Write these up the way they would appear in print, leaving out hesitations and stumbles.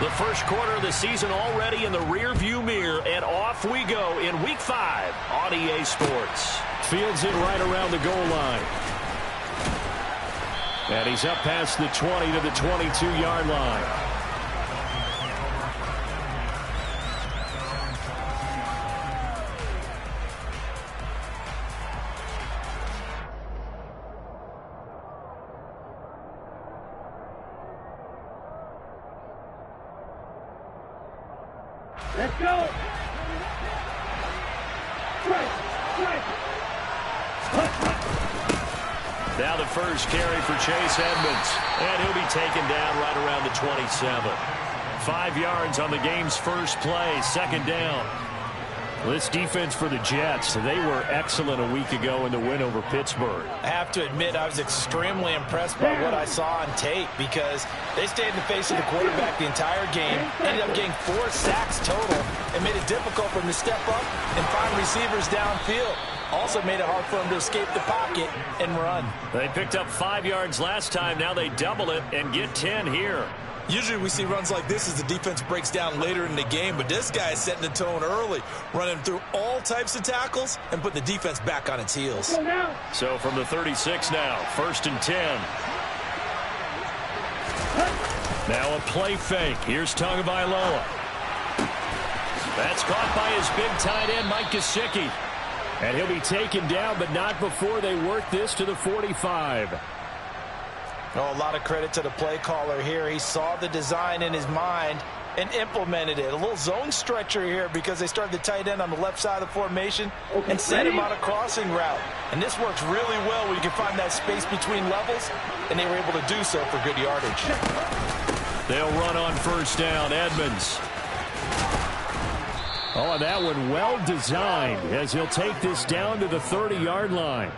The first quarter of the season already in the rearview mirror, and off we go in Week 5 on EA Sports. Fields it right around the goal line. And he's up past the 20 to the 22-yard line. Let's go. Now the first carry for Chase Edmonds. And he'll be taken down right around the 27. 5 yards on the game's first play. Second down. This defense for the Jets, they were excellent a week ago in the win over Pittsburgh. I have to admit, I was extremely impressed by what I saw on tape because they stayed in the face of the quarterback the entire game, ended up getting 4 sacks total, and made it difficult for him to step up and find receivers downfield. Also made it hard for him to escape the pocket and run. They picked up 5 yards last time. Now they double it and get 10 here. Usually we see runs like this as the defense breaks down later in the game, but this guy is setting the tone early, running through all types of tackles and put the defense back on its heels. So from the 36 now, 1st and 10. Now a play fake. Here's Tagovailoa. That's caught by his big tight end, Mike Gesicki. And he'll be taken down, but not before they work this to the 45. Oh, a lot of credit to the play caller here. He saw the design in his mind and implemented it. A little zone stretcher here because they started the tight end on the left side of the formation and sent him on a crossing route. And this works really well when you can find that space between levels, and they were able to do so for good yardage. They'll run on first down. Edmonds. Oh, and that one well designed as he'll take this down to the 30-yard line.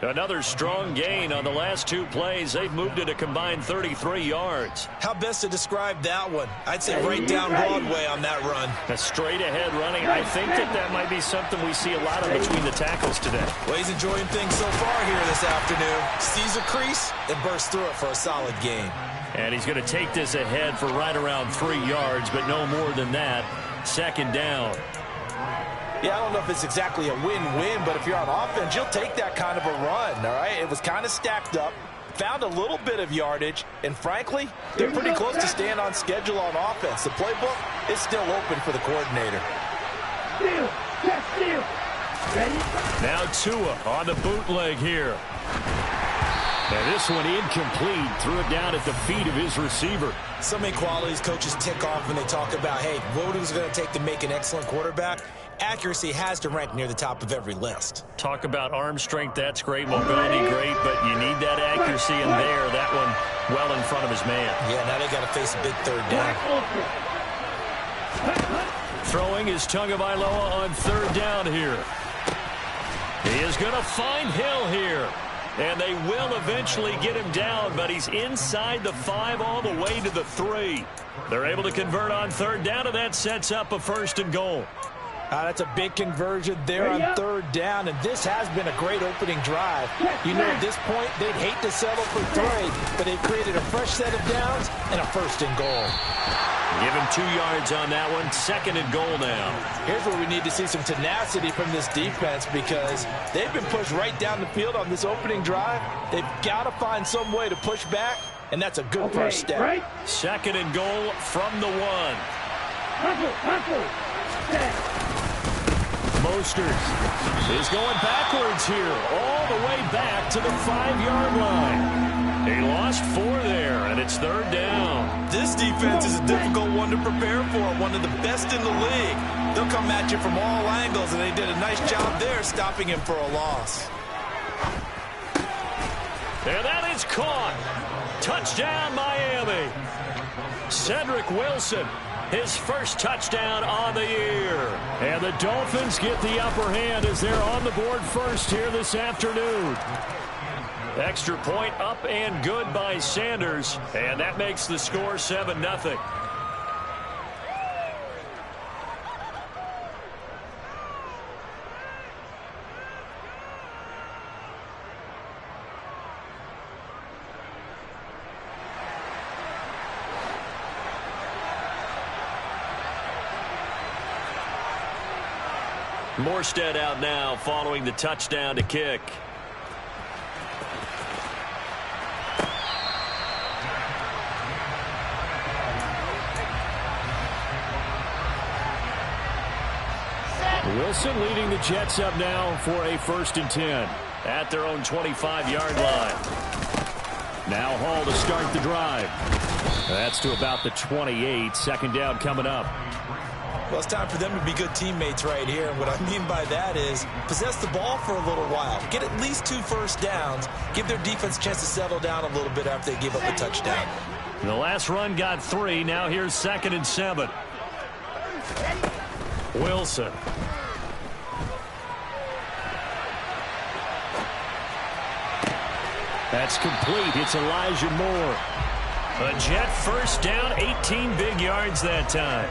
Another strong gain on the last 2 plays. They've moved it a combined 33 yards. How best to describe that one? I'd say right down Broadway on that run. A straight-ahead running. I think that might be something we see a lot of between the tackles today. Well, he's enjoying things so far here this afternoon. Sees a crease and bursts through it for a solid gain. And he's going to take this ahead for right around 3 yards, but no more than that. Second down. Yeah, I don't know if it's exactly a win-win, but if you're on offense, you'll take that kind of a run, all right? It was kind of stacked up, found a little bit of yardage, and frankly, they're pretty close to staying on schedule on offense. The playbook is still open for the coordinator. Now Tua on the bootleg here. And this one incomplete. Threw it down at the feet of his receiver. So many qualities coaches tick off when they talk about, hey, what is it going to take to make an excellent quarterback? Accuracy has to rank near the top of every list. Talk about arm strength, that's great. Mobility, great, but you need that accuracy in there. That one well in front of his man. Yeah, now they got to face a big third down. Throwing is Tagovailoa on third down here. He is going to find Hill here. And they will eventually get him down, but he's inside the 5 all the way to the 3. They're able to convert on third down, and that sets up a 1st and goal. That's a big conversion there on third down, and this has been a great opening drive. You know, at this point, they'd hate to settle for 3, but they've created a fresh set of downs and a 1st and goal. Give him 2 yards on that one. 2nd and goal now. Here's where we need to see some tenacity from this defense because they've been pushed right down the field on this opening drive. They've got to find some way to push back, and that's a good first step. 2nd and goal from the 1. Mostert is going backwards here, all the way back to the 5-yard line. He lost 4 there, and it's third down. This defense is a difficult one to prepare for, one of the best in the league. They'll come at you from all angles, and they did a nice job there stopping him for a loss. And that is caught. Touchdown, Miami. Cedric Wilson, his first touchdown on the year. And the Dolphins get the upper hand as they're on the board first here this afternoon. Extra point up and good by Sanders, and that makes the score 7-0. Morstead out now following the touchdown to kick. Wilson leading the Jets up now for a 1st and 10 at their own 25-yard line. Now Hall to start the drive. That's to about the 28. 2nd down coming up. Well, it's time for them to be good teammates right here. And what I mean by that is possess the ball for a little while. Get at least 2 first downs. Give their defense a chance to settle down a little bit after they give up a touchdown. The last run got 3. Now here's 2nd and 7. Wilson. That's complete. It's Elijah Moore. A Jet 1st down, 18 big yards that time.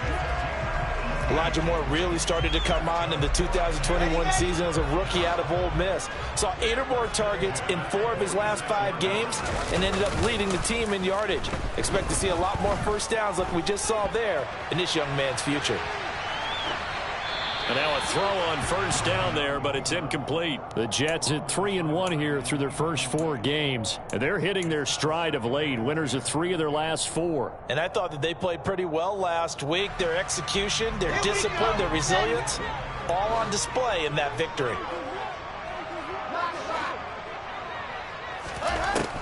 Elijah Moore really started to come on in the 2021 season as a rookie out of Ole Miss. Saw 8 or more targets in 4 of his last 5 games and ended up leading the team in yardage. Expect to see a lot more first downs like we just saw there in this young man's future. And now a throw on 1st down there, but it's incomplete. The Jets at 3-1 here through their first 4 games. And they're hitting their stride of late. Winners of 3 of their last 4. And I thought that they played pretty well last week. Their execution, their discipline, their resilience, all on display in that victory.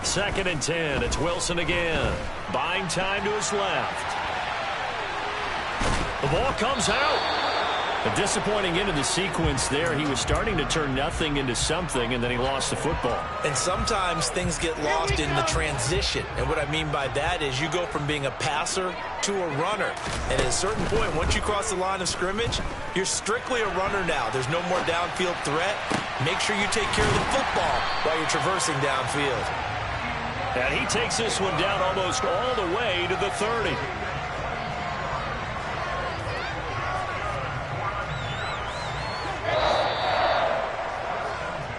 2nd and 10. It's Wilson again. Buying time to his left. The ball comes out. A disappointing end of the sequence there. He was starting to turn nothing into something, and then he lost the football. And sometimes things get lost in the transition. And what I mean by that is you go from being a passer to a runner. And at a certain point, once you cross the line of scrimmage, you're strictly a runner now. There's no more downfield threat. Make sure you take care of the football while you're traversing downfield. And he takes this one down almost all the way to the 30.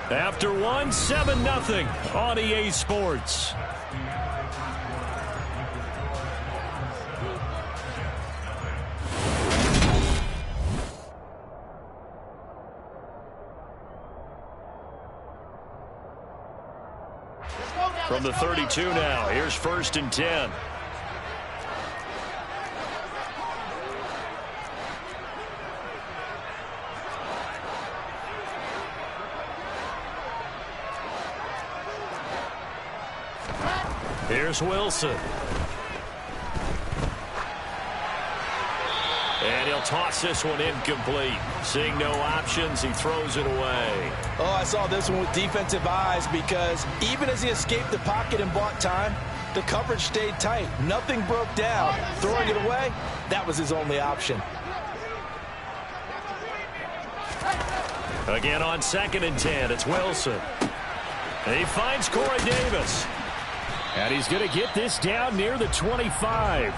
After 1, 7-0 on EA Sports. From the 32 now, here's 1st and 10. Here's Wilson. And he'll toss this one incomplete. Seeing no options, he throws it away. Oh, I saw this one with defensive eyes because even as he escaped the pocket and bought time, the coverage stayed tight. Nothing broke down. Throwing it away, that was his only option. Again on 2nd and 10, it's Wilson. And he finds Corey Davis. And he's going to get this down near the 25.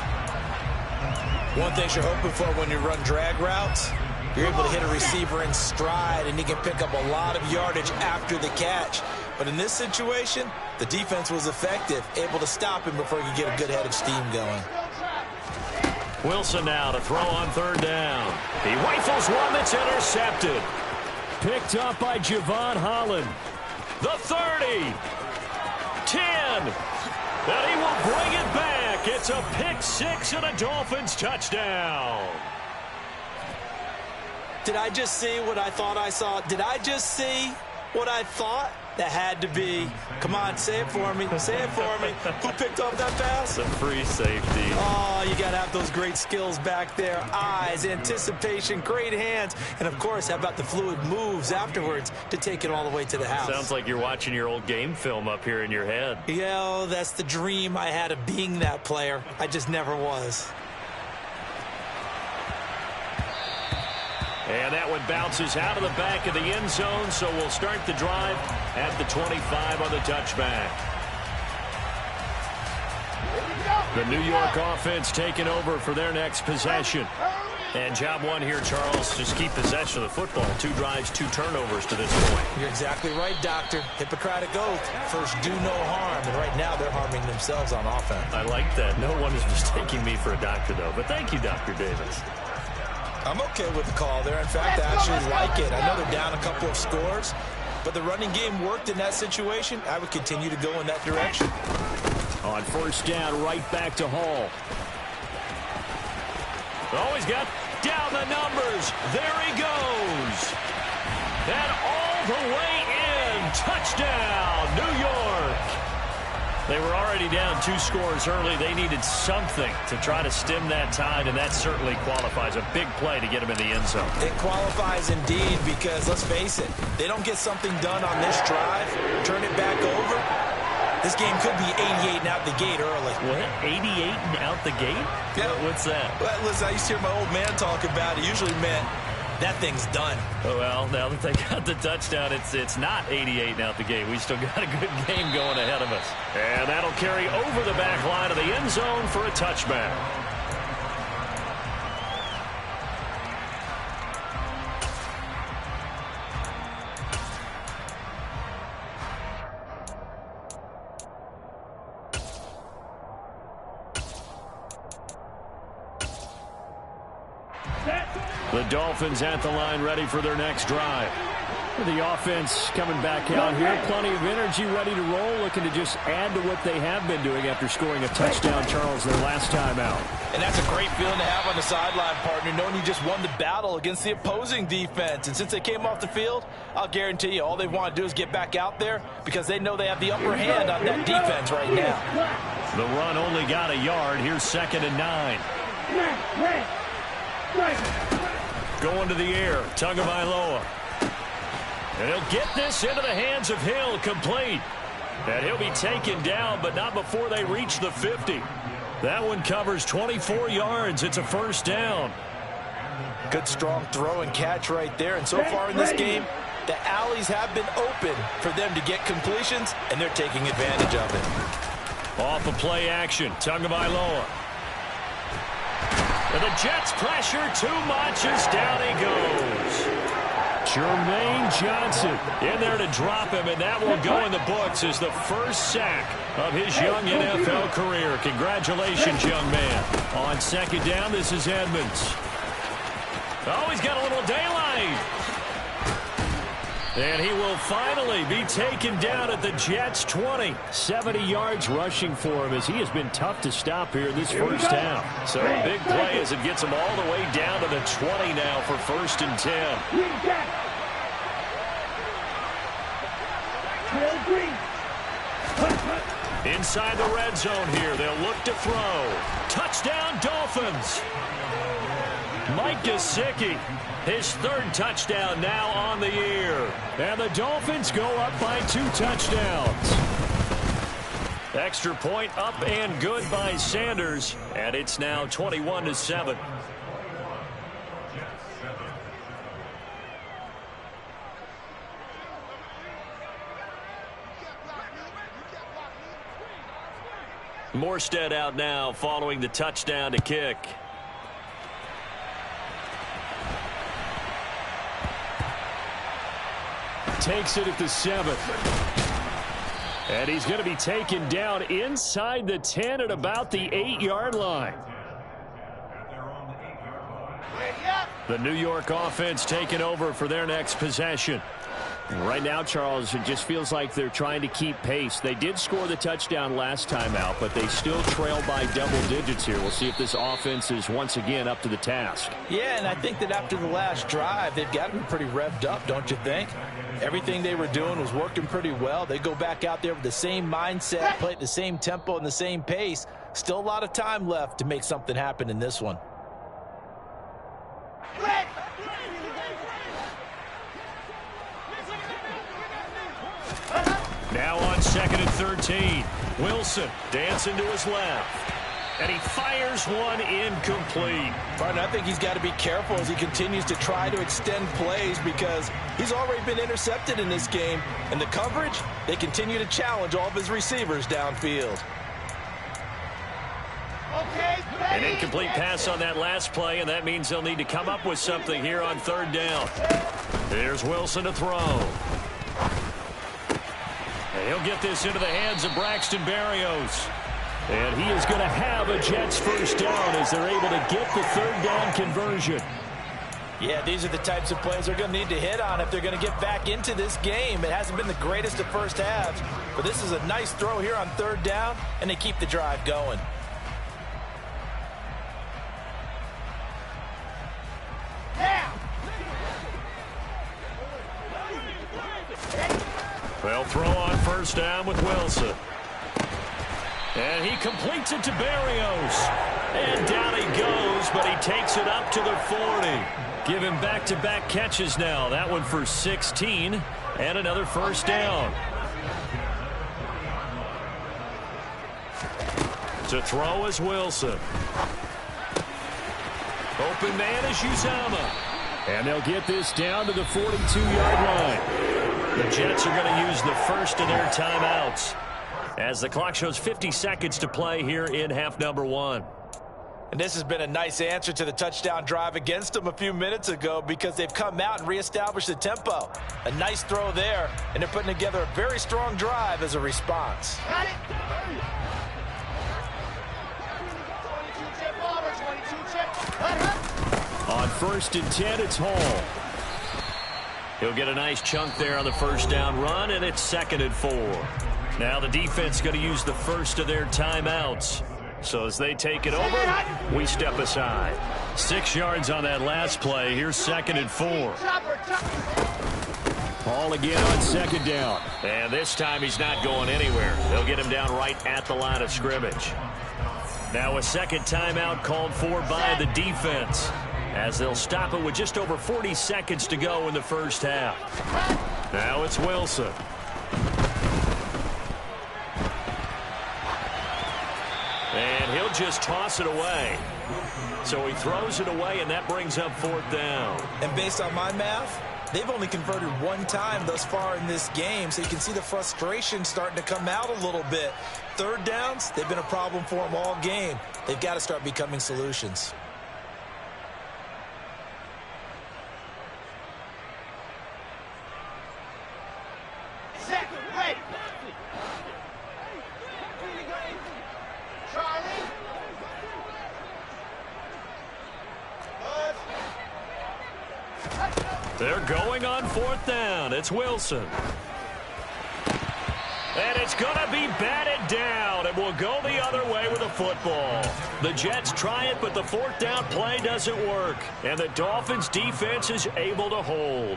One thing you're hoping for when you run drag routes, you're able to hit a receiver in stride, and he can pick up a lot of yardage after the catch. But in this situation, the defense was effective, able to stop him before he could get a good head of steam going. Wilson now to throw on 3rd down. He rifles one that's intercepted. Picked up by Javon Holland. The 30. 10. And he will bring it back. It's a pick 6 and a Dolphins touchdown. Did I just see what I thought I saw? Did I just see what I thought? That had to be. Come on, say it for me. Say it for me. Who picked up that pass? The free safety. Oh, you got to have those great skills back there. Eyes, anticipation, great hands. And, of course, how about the fluid moves afterwards to take it all the way to the house? Sounds like you're watching your old game film up here in your head. Yeah, oh, that's the dream I had of being that player. I just never was. And that one bounces out of the back of the end zone, so we'll start the drive at the 25 on the touchback. The New York offense taking over for their next possession. And job one here, Charles, just keep possession of the football. 2 drives, 2 turnovers to this point. You're exactly right, Doctor. Hippocratic oath. First, do no harm. And right now, they're harming themselves on offense. I like that. No one is mistaking me for a doctor, though. But thank you, Dr. Davis. I'm okay with the call there. In fact, I actually like it. I know they're down a couple of scores, but the running game worked in that situation. I would continue to go in that direction. On first down, right back to Hall. Oh, he's got down the numbers. There he goes. And all the way in. Touchdown, New York. They were already down 2 scores early. They needed something to try to stem that tide, and that certainly qualifies. A big play to get them in the end zone. It qualifies indeed because, let's face it, they don't get something done on this drive, turn it back over. This game could be 88 and out the gate early. What? 88 and out the gate? Yeah. What's that? Well, listen, I used to hear my old man talk about it. Usually meant that thing's done. Oh, well, now that they got the touchdown, it's not 88 and out the gate. We still got a good game going ahead of us. And that'll carry over the back line of the end zone for a touchback. The Dolphins at the line, ready for their next drive. The offense coming back out here. Plenty of energy, ready to roll, looking to just add to what they have been doing after scoring a touchdown, Charles, their last time out. And that's a great feeling to have on the sideline, partner, knowing you just won the battle against the opposing defense. And since they came off the field, I'll guarantee you all they want to do is get back out there because they know they have the upper hand on that defense right now. The run only got a yard. Here's 2nd and 9. Going to the air, Tagovailoa. And he'll get this into the hands of Hill, complete. And he'll be taken down, but not before they reach the 50. That one covers 24 yards. It's a first down. Good, strong throw and catch right there. And so far in this game, the alleys have been open for them to get completions, and they're taking advantage of it. Off of play action, Tagovailoa. And the Jets pressure too much as down he goes. Jermaine Johnson in there to drop him, and that will go in the books as the first sack of his young NFL career. Congratulations, young man. On 2nd down, this is Edmonds. Oh, he's got a little daylight. And he will finally be taken down at the Jets' 20. 70 yards rushing for him as he has been tough to stop here in this first half. So a big play as it gets him all the way down to the 20 now for 1st and 10. Inside the red zone here. They'll look to throw. Touchdown, Dolphins. Mike Gesicki, his 3rd touchdown now on the year. And the Dolphins go up by 2 touchdowns. Extra point up and good by Sanders. And it's now 21-7. Morstead out now following the touchdown to kick. Takes it at the 7. And he's going to be taken down inside the 10 at about the 8-yard line. The New York offense taking over for their next possession. Right now, Charles, it just feels like they're trying to keep pace. They did score the touchdown last time out, but they still trail by double digits here. We'll see if this offense is once again up to the task. Yeah, and I think that after the last drive, they've got to be pretty revved up, don't you think? Everything they were doing was working pretty well. They go back out there with the same mindset, play at the same tempo and the same pace. Still a lot of time left to make something happen in this one. Now on 2nd and 13. Wilson dancing to his left. And he fires one incomplete. Right, I think he's got to be careful as he continues to try to extend plays because he's already been intercepted in this game. And the coverage, they continue to challenge all of his receivers downfield. An incomplete pass on that last play, and that means they'll need to come up with something here on 3rd down. Here's Wilson to throw. He'll get this into the hands of Braxton Berrios. And he is going to have a Jets first down as they're able to get the 3rd down conversion. Yeah, these are the types of plays they're going to need to hit on if they're going to get back into this game. It hasn't been the greatest of first halves, but this is a nice throw here on third down, and they keep the drive going. They'll throw on first down with Wilson. And he completes it to Berrios. And down he goes, but he takes it up to the 40. Give him back-to-back catches now. That one for 16 and another first down. To throw is Wilson. Open man is Uzama. And they'll get this down to the 42-yard line. The Jets are going to use the first of their timeouts as the clock shows 50 seconds to play here in half number 1. And this has been a nice answer to the touchdown drive against them a few minutes ago because they've come out and reestablished the tempo. A nice throw there, and they're putting together a very strong drive as a response. Got it. On 1st and 10, it's Hall. He'll get a nice chunk there on the first down run, and it's 2nd and 4. Now the defense is going to use the first of their timeouts. So as they take it over, we step aside. 6 yards on that last play. Here's 2nd and 4. Hall again on 2nd down. And this time he's not going anywhere. They'll get him down right at the line of scrimmage. Now a second timeout called for by the defense, as they'll stop it with just over 40 seconds to go in the first half. Now it's Wilson. And he'll just toss it away. So he throws it away, and that brings up 4th down. And based on my math, they've only converted 1 time thus far in this game, so you can see the frustration starting to come out a little bit. 3rd downs, they've been a problem for them all game. They've got to start becoming solutions. They're going on 4th down. It's Wilson. And it's going to be batted down. It will go the other way with the football. The Jets try it, but the 4th down play doesn't work. And the Dolphins' defense is able to hold.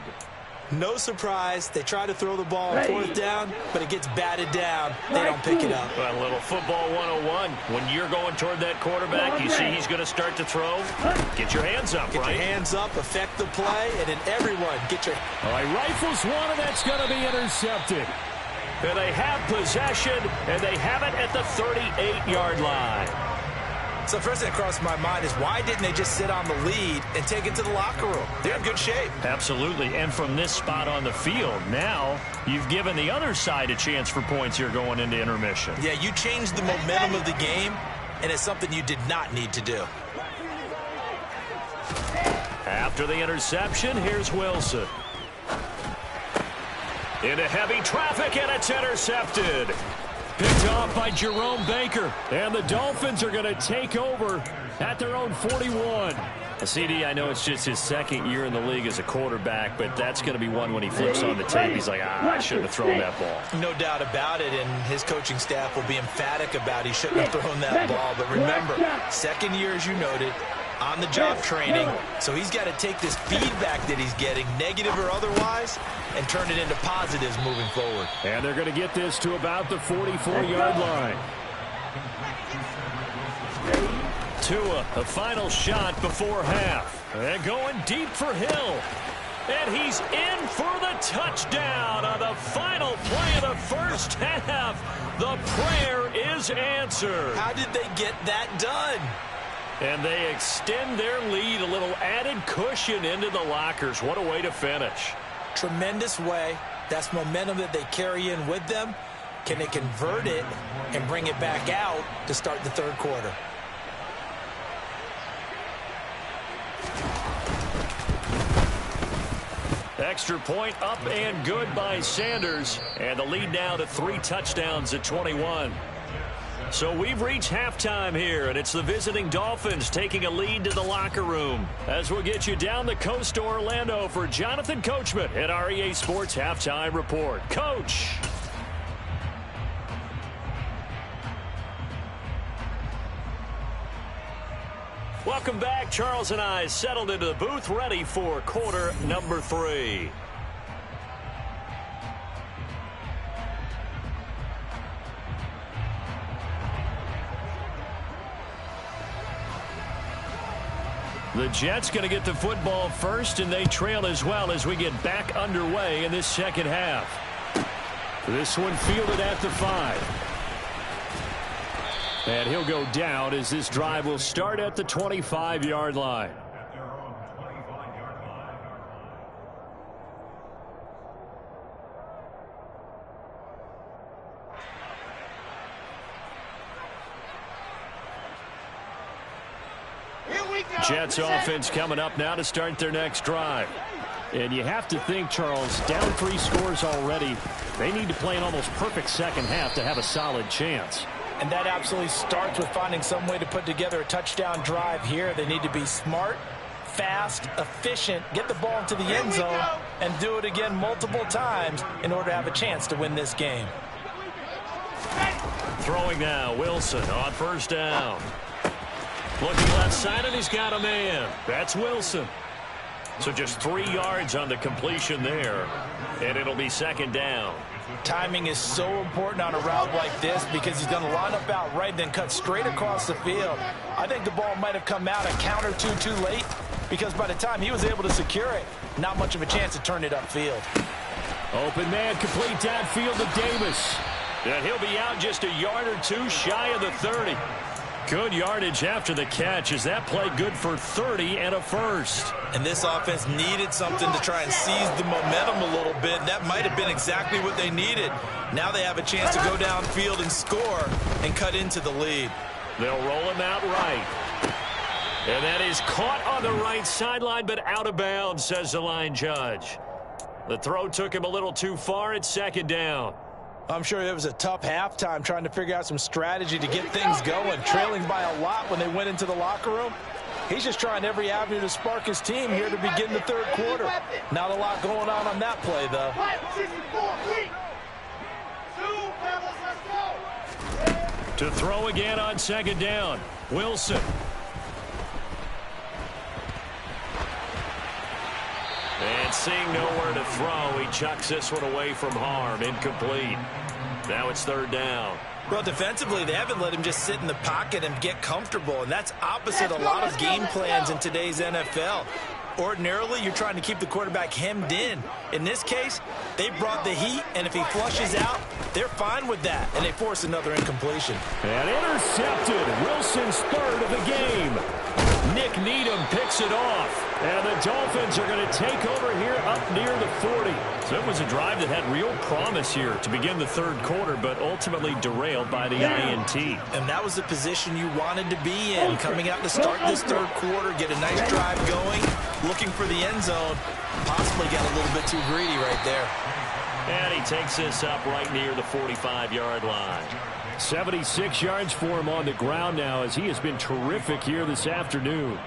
No surprise. They try to throw the ball on 4th down, but it gets batted down. They don't pick it up. Well, a little football 101. When you're going toward that quarterback, you see he's going to start to throw. Get your hands up, Get right? your hands up, affect the play, and then everyone get your... All right, rifles one, and that's going to be intercepted. And they have possession, and they have it at the 38-yard line. So first thing that crossed my mind is why didn't they just sit on the lead and take it to the locker room? They're in good shape. Absolutely, and from this spot on the field, now you've given the other side a chance for points here going into intermission. Yeah, you changed the momentum of the game, and it's something you did not need to do. After the interception, here's Wilson. Into heavy traffic, and it's intercepted. Picked off by Jerome Baker. And the Dolphins are going to take over at their own 41. CD, I know it's just his 2nd year in the league as a quarterback, but that's going to be one when he flips on the tape. He's like, I shouldn't have thrown that ball. No doubt about it, and his coaching staff will be emphatic about he shouldn't have thrown that ball. But remember, 2nd year, as you noted, on-the-job training, so he's got to take this feedback that he's getting, negative or otherwise, and turn it into positives moving forward. And they're going to get this to about the 44-yard line. Tua, the final shot before half. And going deep for Hill. And he's in for the touchdown on the final play of the first half. The prayer is answered. How did they get that done? And they extend their lead, a little added cushion into the lockers. What a way to finish. Tremendous way. That's momentum that they carry in with them. Can they convert it and bring it back out to start the 3rd quarter? Extra point up and good by Sanders. And the lead now to 3 touchdowns at 21. So we've reached halftime here, and it's the visiting Dolphins taking a lead to the locker room. As we'll get you down the coast to Orlando for Jonathan Coachman at our EA Sports Halftime Report. Coach. Welcome back. Charles and I settled into the booth, ready for quarter number 3. The Jets going to get the football first, and they trail as well as we get back underway in this second half. This one fielded at the 5. And he'll go down as this drive will start at the 25-yard line. Jets offense coming up now to start their next drive. And you have to think, Charles, down 3 scores already. They need to play an almost perfect second half to have a solid chance. And that absolutely starts with finding some way to put together a touchdown drive here. They need to be smart, fast, efficient, get the ball into the end zone, and do it again multiple times in order to have a chance to win this game. Throwing now, Wilson on first down. Looking left side, and he's got a man. That's Wilson. So just 3 yards on the completion there, and it'll be second down. Timing is so important on a route like this because he's going to line up out right, then cut straight across the field. I think the ball might have come out a count or two too late because by the time he was able to secure it, not much of a chance to turn it upfield. Open man, complete downfield to Davis. And he'll be out just a yard or two shy of the 30. Good yardage after the catch. Is that play good for 30 and a first? And this offense needed something to try and seize the momentum a little bit. That might have been exactly what they needed. Now they have a chance to go downfield and score and cut into the lead. They'll roll him out right. And that is caught on the right sideline, but out of bounds, says the line judge. The throw took him a little too far. It's second down. I'm sure it was a tough halftime trying to figure out some strategy to get things going. Trailing by a lot when they went into the locker room. He's just trying every avenue to spark his team here to begin the third quarter. Not a lot going on that play, though. To throw again on second down, Wilson. And seeing nowhere to throw, he chucks this one away from harm. Incomplete. Now it's third down. Well, defensively, they haven't let him just sit in the pocket and get comfortable, and that's opposite a lot of game plans in today's NFL. Ordinarily, you're trying to keep the quarterback hemmed in. In this case, they brought the heat, and if he flushes out, they're fine with that, and they force another incompletion. And intercepted. Wilson's third of the game. Nick Needham picks it off. And the Dolphins are going to take over here up near the 40. So it was a drive that had real promise here to begin the third quarter, but ultimately derailed by the INT. And that was the position you wanted to be in, coming out to start this third quarter, get a nice drive going, looking for the end zone. Possibly got a little bit too greedy right there. And he takes this up right near the 45-yard line. 76 yards for him on the ground now as he has been terrific here this afternoon.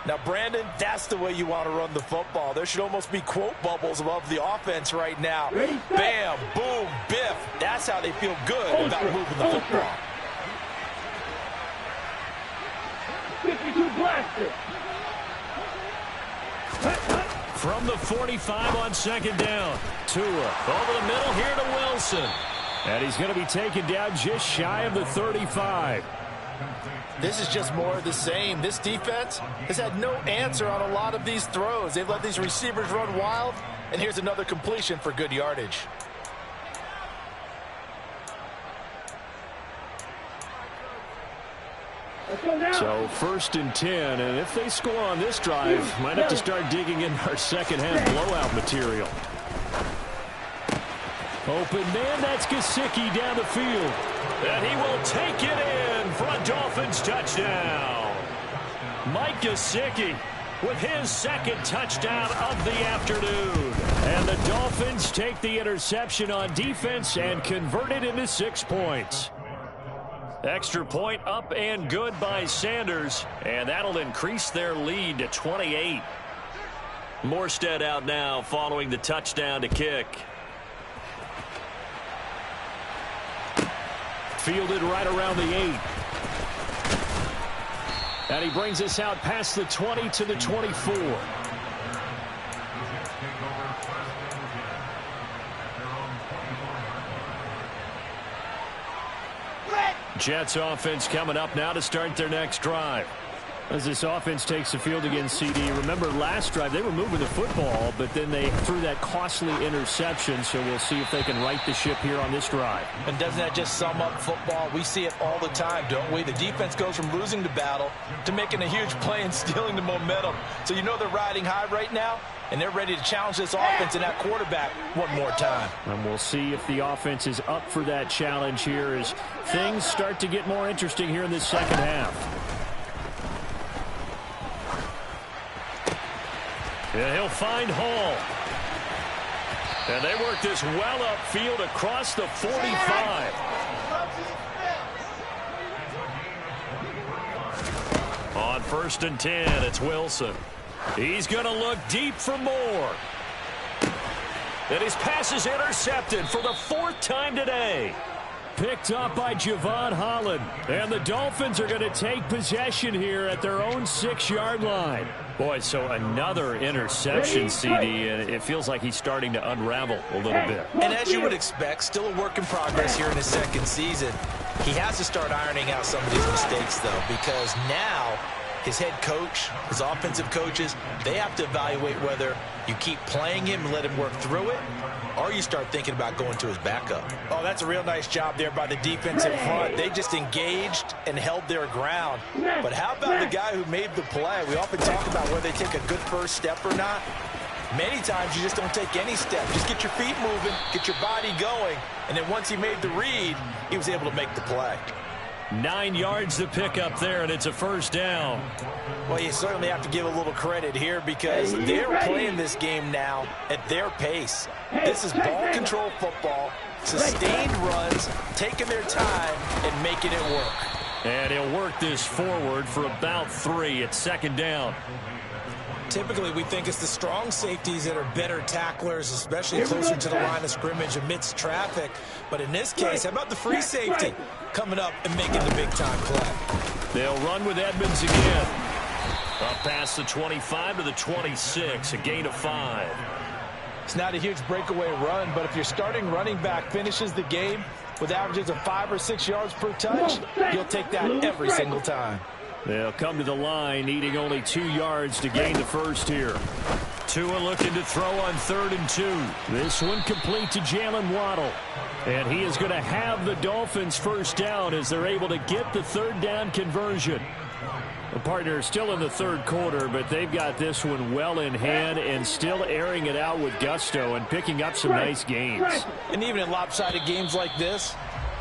Now, Brandon, that's the way you want to run the football. There should almost be quote bubbles above the offense right now. Bam, boom, biff. That's how they feel good about moving the football. 52 blaster. From the 45 on second down. Tua over the middle here to Wilson. And he's going to be taken down just shy of the 35. This is just more of the same. This defense has had no answer on a lot of these throws. They've let these receivers run wild, and here's another completion for good yardage. So first and 10, and if they score on this drive, might have to start digging in our second half blowout material. Open man, that's Gesicki down the field. And he will take it in for a Dolphins touchdown. Mike Gesicki with his second touchdown of the afternoon. And the Dolphins take the interception on defense and convert it into 6 points. Extra point up and good by Sanders, and that'll increase their lead to 28. Morstead out now following the touchdown to kick. Fielded right around the 8. And he brings us out past the 20 to the 24. Jets offense coming up now to start their next drive. As this offense takes the field against CD. Remember last drive they were moving the football, but then they threw that costly interception, so we'll see if they can right the ship here on this drive. And doesn't that just sum up football? We see it all the time, don't we? The defense goes from losing the battle to making a huge play and stealing the momentum. So you know they're riding high right now, and they're ready to challenge this offense and that quarterback one more time. And we'll see if the offense is up for that challenge here as things start to get more interesting here in this second half. And he'll find Hall. And they work this well upfield across the 45. On 1st and 10, it's Wilson. He's going to look deep for more. And his pass is intercepted for the 4th time today. Picked up by Javon Holland. And the Dolphins are going to take possession here at their own 6-yard line. Boy, so another interception, CD, and it feels like he's starting to unravel a little bit. And as you would expect, still a work in progress here in his second season. He has to start ironing out some of these mistakes, though, because now his head coach, his offensive coaches, they have to evaluate whether you keep playing him and let him work through it, or you start thinking about going to his backup. Oh, that's a real nice job there by the defensive front. They just engaged and held their ground. But how about the guy who made the play? We often talk about whether they take a good first step or not. Many times you just don't take any step. Just get your feet moving, get your body going, and then once he made the read, he was able to make the play. 9 yards to pick up there, and it's a 1st down. Well, you certainly have to give a little credit here because they're playing this game now at their pace. This is ball control football, sustained runs, taking their time and making it work. And he'll work this forward for about 3. It's 2nd down. Typically, we think it's the strong safeties that are better tacklers, especially closer to the line of scrimmage amidst traffic. But in this case, how about the free safety coming up and making the big-time play? They'll run with Edmonds again. Up past the 25 to the 26, a gain of 5. It's not a huge breakaway run, but if your starting running back finishes the game with averages of 5 or 6 yards per touch, you'll take that every single time. They'll come to the line, needing only 2 yards to gain the first here. Tua looking to throw on 3rd and 2. This one complete to Jalen Waddle. And he is going to have the Dolphins first down as they're able to get the 3rd down conversion. The partner is still in the 3rd quarter, but they've got this one well in hand and still airing it out with gusto and picking up some nice gains. And even in lopsided games like this,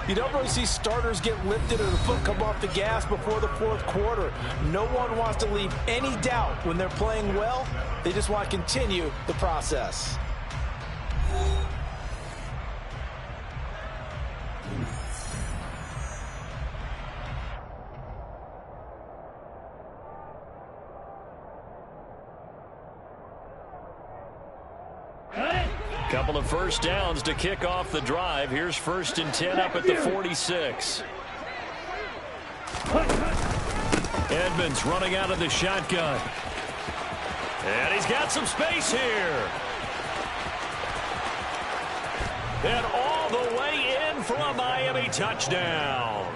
you don't really see starters get lifted or the foot come off the gas before the 4th quarter. No one wants to leave any doubt when they're playing well. They just want to continue the process. Couple of 1st downs to kick off the drive. Here's 1st and 10 up at the 46. Edmonds running out of the shotgun. And he's got some space here. And all the way in for a Miami touchdown.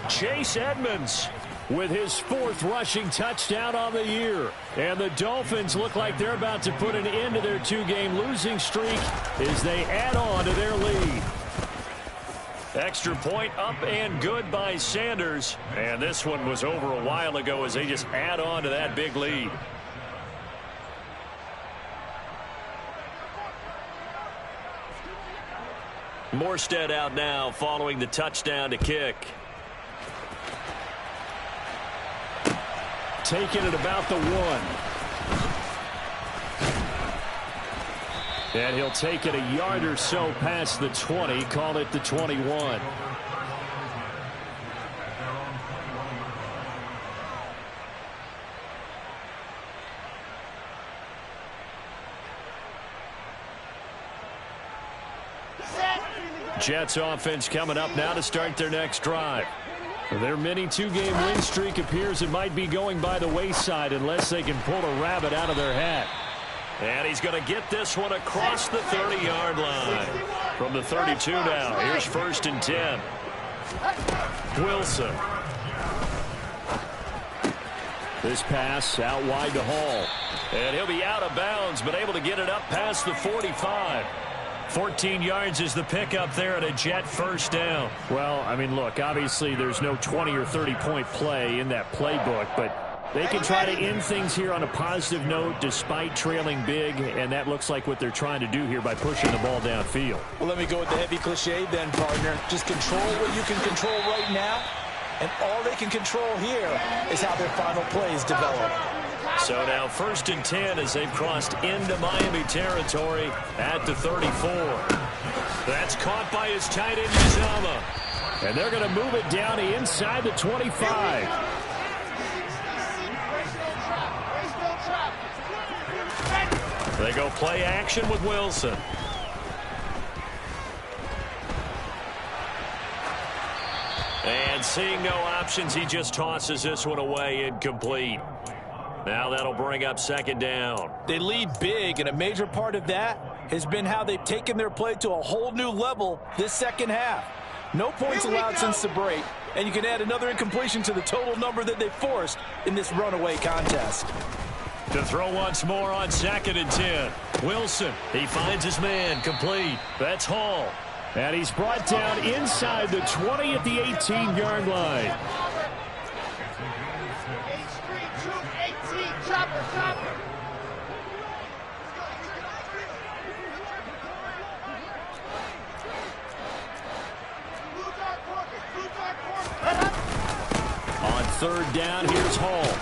Chase Edmonds with his 4th rushing touchdown on the year. And the Dolphins look like they're about to put an end to their 2-game losing streak as they add on to their lead. Extra point up and good by Sanders. And this one was over a while ago as they just add on to that big lead. Morstead out now following the touchdown to kick. Taking it about the 1. And he'll take it a yard or so past the 20. Call it the 21. Jets offense coming up now to start their next drive. Their mini two-game win streak appears it might be going by the wayside unless they can pull a rabbit out of their hat. And he's going to get this one across the 30-yard line. From the 32 now, here's 1st and 10. Wilson. This pass out wide to Hall. And he'll be out of bounds, but able to get it up past the 45. 14 yards is the pickup there at a Jet 1st down. Well, I mean, look, obviously there's no 20 or 30-point play in that playbook, but they can try to end things here on a positive note despite trailing big, and that looks like what they're trying to do here by pushing the ball downfield. Well, let me go with the heavy cliche then, partner. Just control what you can control right now, and all they can control here is how their final plays develop. So now 1st and 10 as they've crossed into Miami territory at the 34. That's caught by his tight end, Uzomah. And they're going to move it down to inside the 25. They go play action with Wilson. And seeing no options, he just tosses this one away, incomplete. Now that'll bring up 2nd down. They lead big, and a major part of that has been how they've taken their play to a whole new level this second half. No points allowed since the break, and you can add another incompletion to the total number that they forced in this runaway contest. To throw once more on 2nd and 10. Wilson, he finds his man, complete. That's Hall. And he's brought down inside the 20 at the 18-yard line. On 3rd down, here's Hall.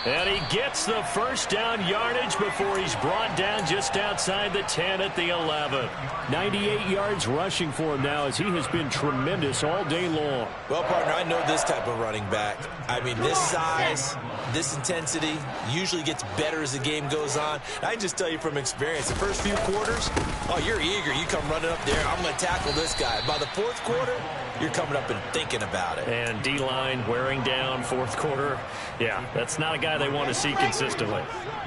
And he gets the 1st down yardage before he's brought down just outside the 10 at the 11. 98 yards rushing for him now as he has been tremendous all day long. Well, partner, I know this type of running back. I mean, this size, this intensity usually gets better as the game goes on. I can just tell you from experience, the first few quarters, oh, you're eager. You come running up there, I'm going to tackle this guy. By the 4th quarter, you're coming up and thinking about it. And D-line wearing down 4th quarter. Yeah, that's not a guy they want to see consistently.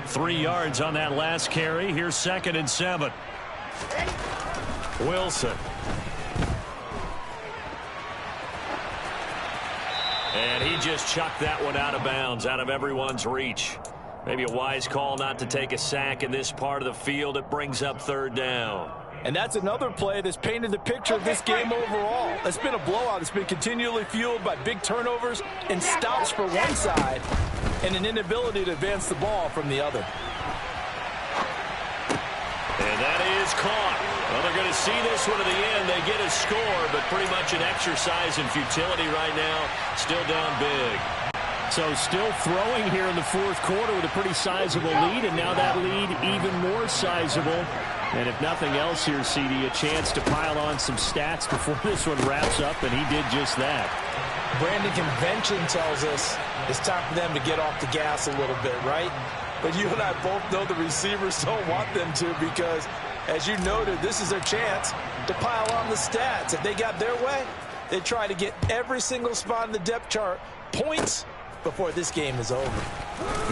3 yards on that last carry. Here's 2nd and 7. Wilson. And he just chucked that one out of bounds, out of everyone's reach. Maybe a wise call not to take a sack in this part of the field. It brings up 3rd down. And that's another play that's painted the picture of this game overall. It's been a blowout. It's been continually fueled by big turnovers and stops for one side and an inability to advance the ball from the other. And that is caught. Well, they're going to see this one to the end. They get a score, but pretty much an exercise in futility right now. Still down big. So still throwing here in the 4th quarter with a pretty sizable lead, and now that lead even more sizable. And if nothing else here, CD, a chance to pile on some stats before this one wraps up, and he did just that. Brandon, convention tells us it's time for them to get off the gas a little bit, right? But you and I both know the receivers don't want them to because, as you noted, this is their chance to pile on the stats. If they got their way, they try to get every single spot in the depth chart points before this game is over.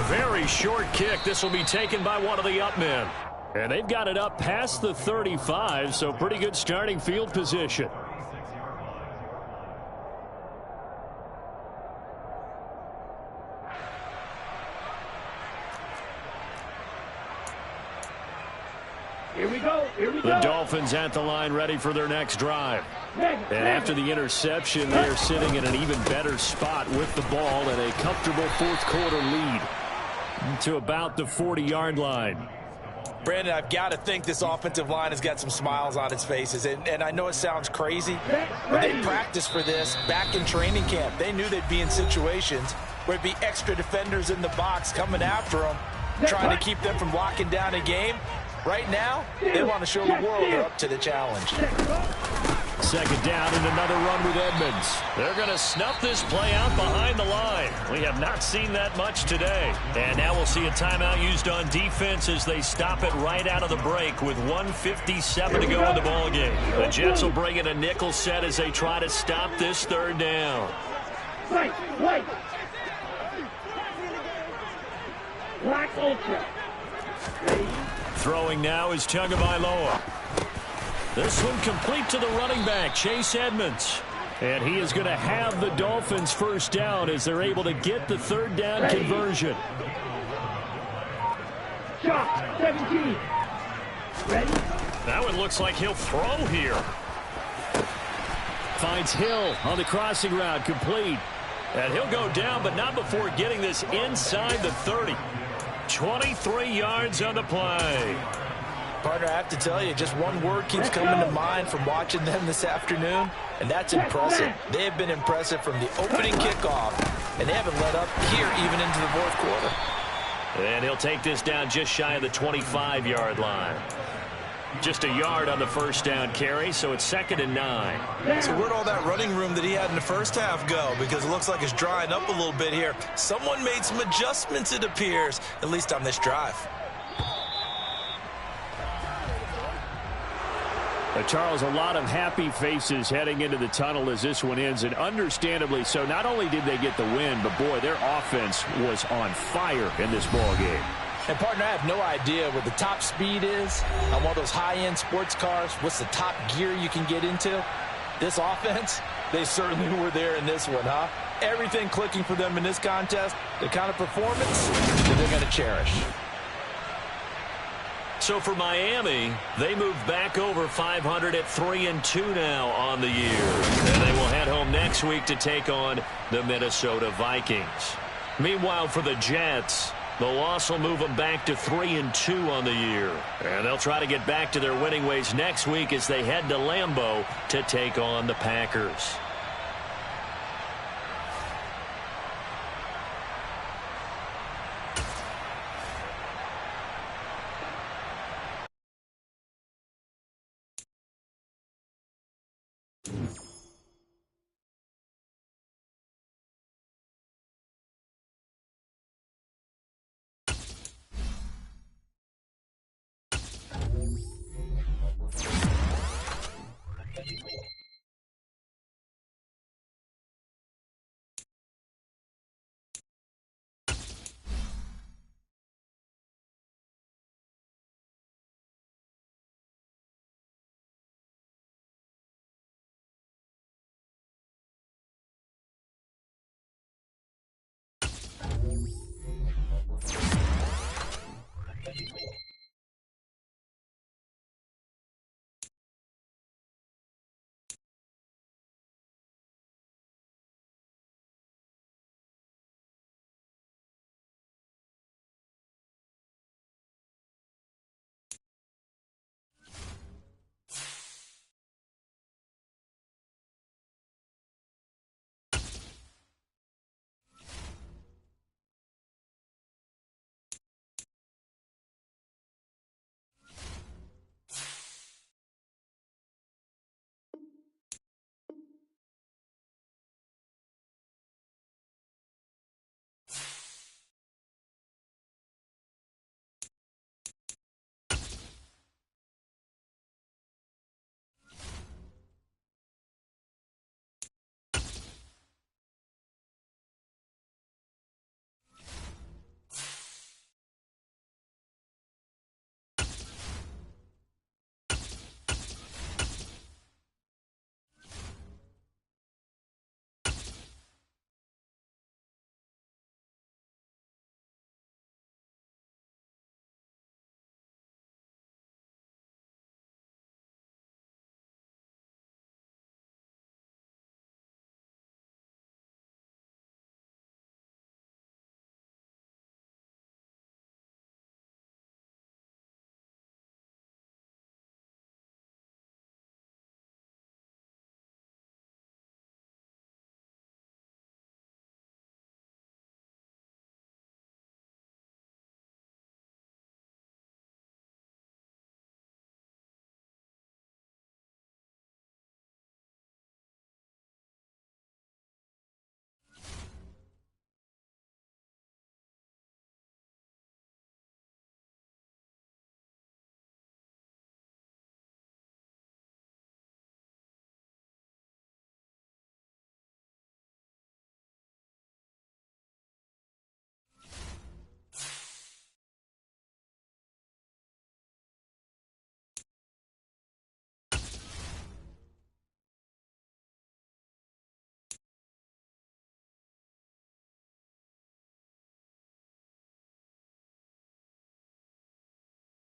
Very short kick. This will be taken by one of the up men. And they've got it up past the 35, so pretty good starting field position. Here we go. The Dolphins at the line ready for their next drive. And after the interception, they are sitting in an even better spot with the ball and a comfortable 4th quarter lead to about the 40-yard line. Brandon, I've got to think this offensive line has got some smiles on its faces. And I know it sounds crazy, but they practiced for this back in training camp. They knew they'd be in situations where it'd be extra defenders in the box coming after them, trying to keep them from locking down a game. Right now, they want to show the world they're up to the challenge. second down and another run with Edmonds. They're going to snuff this play out behind the line. We have not seen that much today. And now we'll see a timeout used on defense as they stop it right out of the break with 1:57 to go in the ballgame. The Jets will bring in a nickel set as they try to stop this third down. White. Black ultra. Throwing now is Tagovailoa. This one complete to the running back, Chase Edmonds. And he is going to have the Dolphins first down as they're able to get the third down conversion. Shot, 17. Ready? That one looks like he'll throw here. Finds Hill on the crossing route, complete. And he'll go down, but not before getting this inside the 30. 23 yards on the play. Partner, I have to tell you, just one word keeps coming to mind from watching them this afternoon, and that's impressive. They have been impressive from the opening kickoff, and they haven't let up here even into the fourth quarter. And he'll take this down just shy of the 25-yard line. Just a yard on the first down carry, so it's 2nd and 9. So where'd all that running room that he had in the first half go? Because it looks like it's drying up a little bit here. Someone made some adjustments, it appears, at least on this drive. Charles, a lot of happy faces heading into the tunnel as this one ends, and understandably so. Not only did they get the win, but boy, their offense was on fire in this ball game. And partner, I have no idea what the top speed is on one of those high-end sports cars. What's the top gear you can get into? This offense, they certainly were there in this one, huh? Everything clicking for them in this contest, the kind of performance that they're going to cherish. So for Miami, they move back over 500 at 3-2 now on the year. And they will head home next week to take on the Minnesota Vikings. Meanwhile, for the Jets, the loss will move them back to 3-2 on the year. And they'll try to get back to their winning ways next week as they head to Lambeau to take on the Packers.